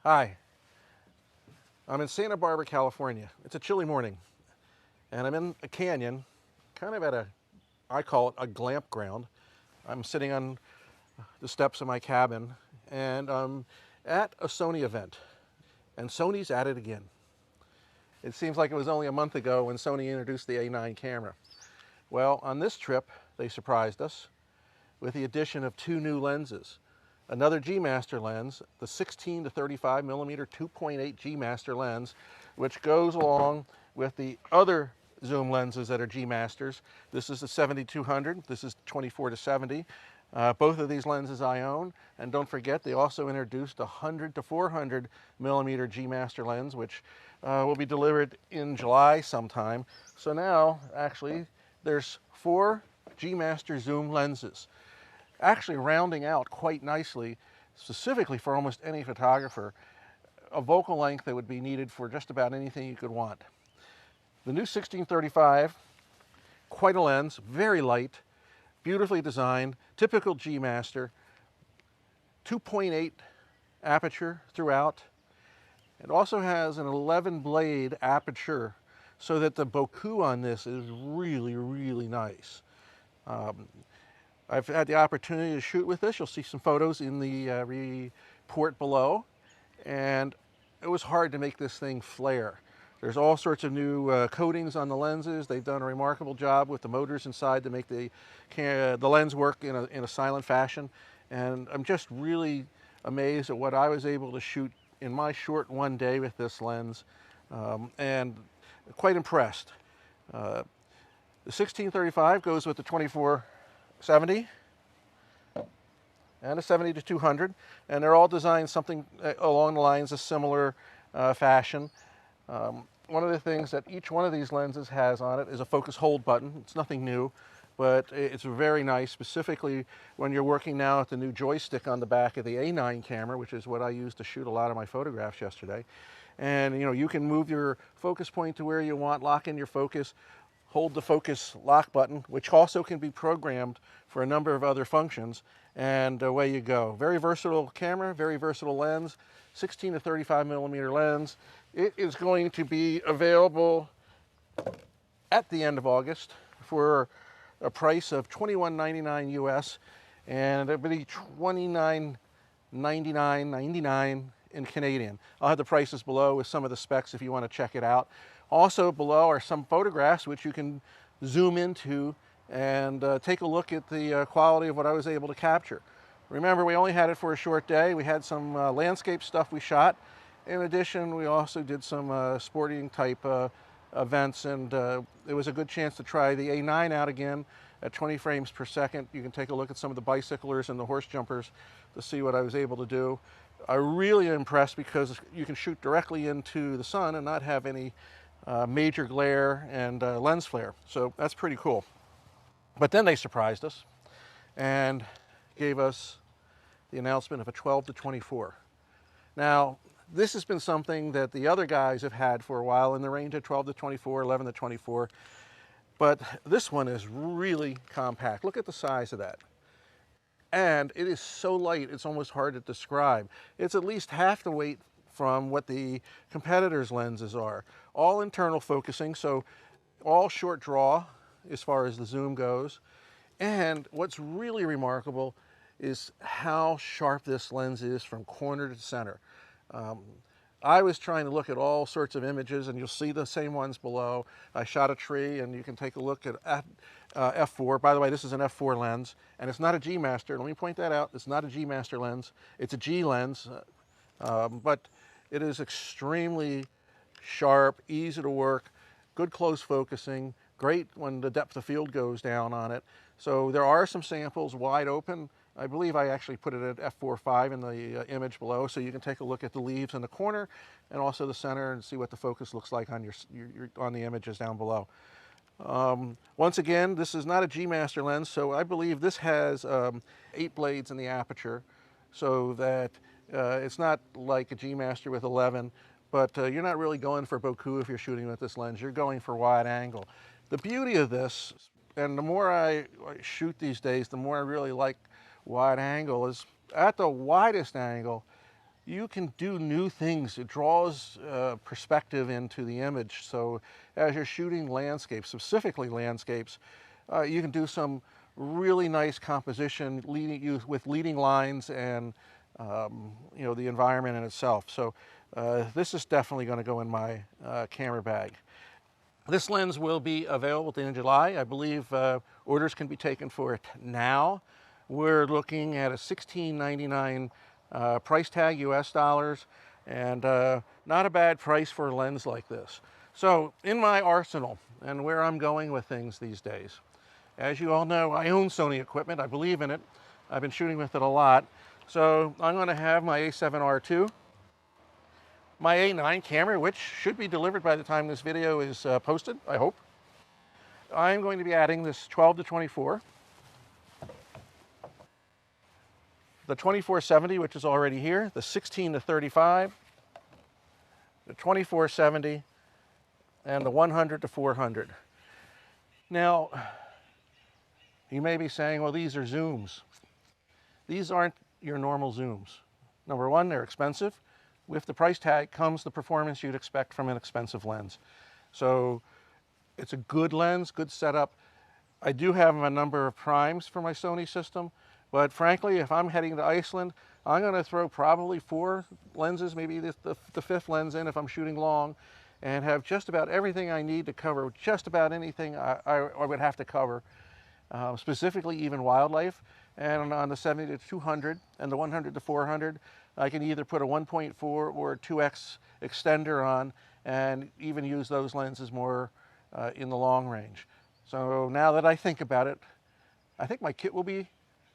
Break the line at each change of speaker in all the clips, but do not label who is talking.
Hi, I'm in Santa Barbara, California. It's a chilly morning, and I'm in a canyon, kind of at I call it a glamp ground. I'm sitting on the steps of my cabin, and I'm at a Sony event, and Sony's at it again. It seems like it was only a month ago when Sony introduced the A9 camera. Well, on this trip, they surprised us with the addition of two new lenses. Another G Master lens, the 16 to 35 millimeter 2.8 G Master lens, which goes along with the other zoom lenses that are G Masters. This is the 7200, this is 24 to 70. Both of these lenses I own, and don't forget they also introduced a 100 to 400 millimeter G Master lens, which will be delivered in July sometime. So now, actually, there's 4 G Master zoom lenses, actually rounding out quite nicely, specifically for almost any photographer, a focal length that would be needed for just about anything you could want. The new 1635, quite a lens, very light, beautifully designed, typical G Master, 2.8 aperture throughout. It also has an 11 blade aperture, so that the bokeh on this is really, really nice. I've had the opportunity to shoot with this. You'll see some photos in the report below, and it was hard to make this thing flare. There's all sorts of new coatings on the lenses. They've done a remarkable job with the motors inside to make the lens work in a silent fashion, and I'm just really amazed at what I was able to shoot in my short one day with this lens, and quite impressed. The 1635 goes with the 24-70 and a 70 to 200, and they're all designed something along the lines of similar fashion. One of the things that each one of these lenses has on it is a focus hold button. It's nothing new, but it's very nice, specifically when you're working now at the new joystick on the back of the A9 camera, which is what I used to shoot a lot of my photographs yesterday. And you can move your focus point to where you want, lock in your focus, hold the focus lock button, which also can be programmed for a number of other functions, and away you go. Very versatile camera, very versatile lens, 16 to 35 millimeter lens. It is going to be available at the end of August for a price of $21.99 US, and it'll be $29.99 in Canadian. I'll have the prices below with some of the specs if you want to check it out. Also below are some photographs which you can zoom into and take a look at the quality of what I was able to capture. Remember, we only had it for a short day. We had some landscape stuff we shot. In addition, we also did some sporting type events, and it was a good chance to try the A9 out again at 20 frames per second. You can take a look at some of the bicyclers and the horse jumpers to see what I was able to do. I'm really impressed because you can shoot directly into the sun and not have any major glare and lens flare. So that's pretty cool. But then they surprised us and gave us the announcement of a 12 to 24. Now, this has been something that the other guys have had for a while in the range of 12 to 24, 11 to 24. But this one is really compact. Look at the size of that. And it is so light, it's almost hard to describe. It's at least half the weight from what the competitors' lenses are. All internal focusing, so all short draw as far as the zoom goes. And what's really remarkable is how sharp this lens is from corner to center. I was trying to look at all sorts of images, and you'll see the same ones below. I shot a tree, and you can take a look at f4. By the way, this is an f4 lens, and it's not a G Master. Let me point that out. It's not a G Master lens. It's a G lens, but it is extremely sharp, easy to work, good close focusing, great when the depth of field goes down on it. So there are some samples wide open. I believe I actually put it at f4.5 in the image below, so you can take a look at the leaves in the corner and also the center and see what the focus looks like on on the images down below. Once again, this is not a G Master lens, so I believe this has 8 blades in the aperture, so that it's not like a G Master with 11, but you're not really going for bokeh if you're shooting with this lens. You're going for wide angle. The beauty of this, and the more I shoot these days, the more I really like wide angle, is at the widest angle, you can do new things. It draws perspective into the image. So as you're shooting landscapes, specifically landscapes, you can do some really nice composition with leading lines and you know, the environment in itself. So this is definitely going to go in my camera bag. This lens will be available in July. I believe orders can be taken for it now. We're looking at a $16.99 price tag, US dollars, and not a bad price for a lens like this. So in my arsenal and where I'm going with things these days, as you all know, I own Sony equipment. I believe in it. I've been shooting with it a lot. So I'm going to have my A7R II, my A9 camera, which should be delivered by the time this video is posted, I hope. I'm going to be adding this 12-24, the 24-70, which is already here, the 16-35, the 24-70, and the 100-400. Now, you may be saying, well, these are zooms. These aren't your normal zooms. Number one, they're expensive. With the price tag comes the performance you'd expect from an expensive lens. So it's a good lens, good setup. I do have a number of primes for my Sony system, but frankly, if I'm heading to Iceland, I'm going to throw probably 4 lenses, maybe the 5th lens in if I'm shooting long, and have just about everything I need to cover just about anything I would have to cover, specifically even wildlife. And on the 70-200 and the 100-400, I can either put a 1.4 or 2x extender on and even use those lenses more in the long range. So now that I think about it, I think my kit will be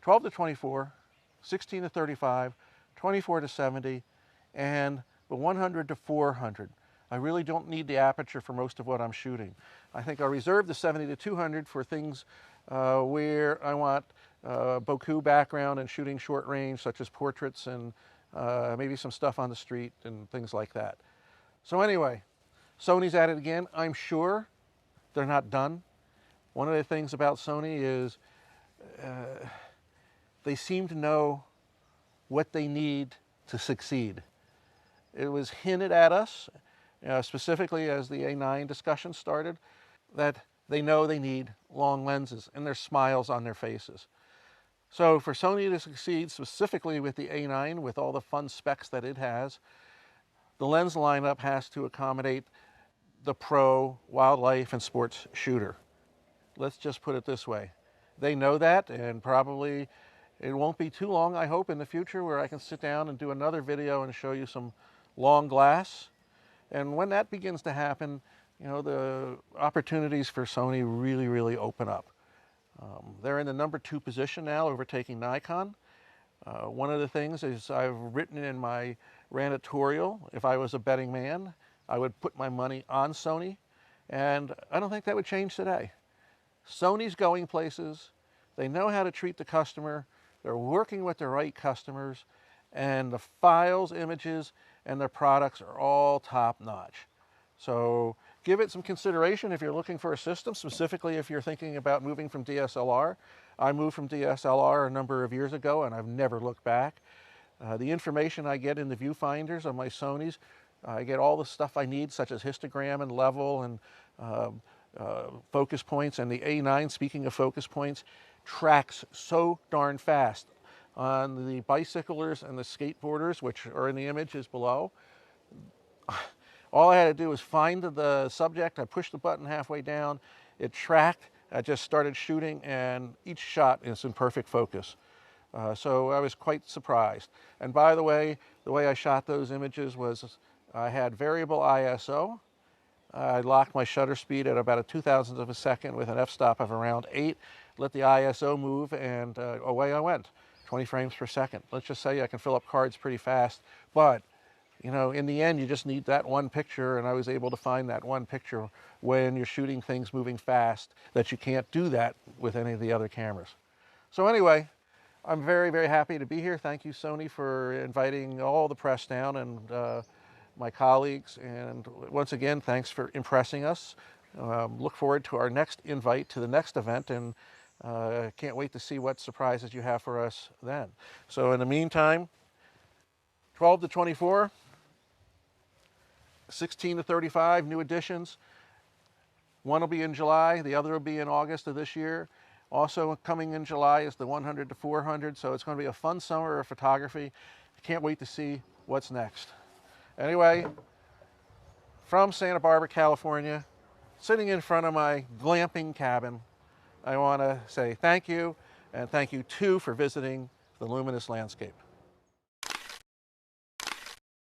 12-24, 16-35, 24-70, and the 100-400. I really don't need the aperture for most of what I'm shooting. I think I'll reserve the 70-200 for things where I want bokeh background and shooting short range, such as portraits and maybe some stuff on the street and things like that. So anyway, Sony's at it again. I'm sure they're not done. One of the things about Sony is they seem to know what they need to succeed. It was hinted at us, specifically as the A9 discussion started, that they know they need long lenses, and there's smiles on their faces. So for Sony to succeed specifically with the A9, with all the fun specs that it has, the lens lineup has to accommodate the pro, wildlife, and sports shooter. Let's just put it this way. They know that, and probably it won't be too long, I hope, in the future where I can sit down and do another video and show you some long glass. And when that begins to happen, you know, the opportunities for Sony really, really open up. They're in the #2 position now, overtaking Nikon. One of the things is I've written in my randitorial, if I was a betting man, I would put my money on Sony, and I don't think that would change today. Sony's going places. They know how to treat the customer. They're working with the right customers, and the files, images, and their products are all top-notch. So give it some consideration if you're looking for a system, specifically if you're thinking about moving from DSLR. I moved from DSLR a number of years ago, and I've never looked back. The information I get in the viewfinders on my Sonys, I get all the stuff I need, such as histogram and level and focus points. And the A9, speaking of focus points, tracks so darn fast. On the bicyclers and the skateboarders, which are in the images below, all I had to do was find the subject. I pushed the button halfway down. It tracked. I just started shooting, and each shot is in perfect focus. So I was quite surprised. And by the way I shot those images was I had variable ISO. I locked my shutter speed at about a 2,000th of a second with an f-stop of around 8. Let the ISO move, and away I went. 20 frames per second. Let's just say I can fill up cards pretty fast, but you know, in the end, you just need that one picture, and I was able to find that one picture when you're shooting things moving fast that you can't do that with any of the other cameras. So anyway, I'm very, very happy to be here. Thank you, Sony, for inviting all the press down and my colleagues, and once again, thanks for impressing us. Look forward to our next invite to the next event, and can't wait to see what surprises you have for us then. So in the meantime, 12 to 24, 16 to 35, new editions. One will be in July, the other will be in August of this year. Also coming in July is the 100 to 400, so it's going to be a fun summer of photography. I can't wait to see what's next. Anyway, from Santa Barbara, California, sitting in front of my glamping cabin, I want to say thank you, and thank you too for visiting the Luminous Landscape.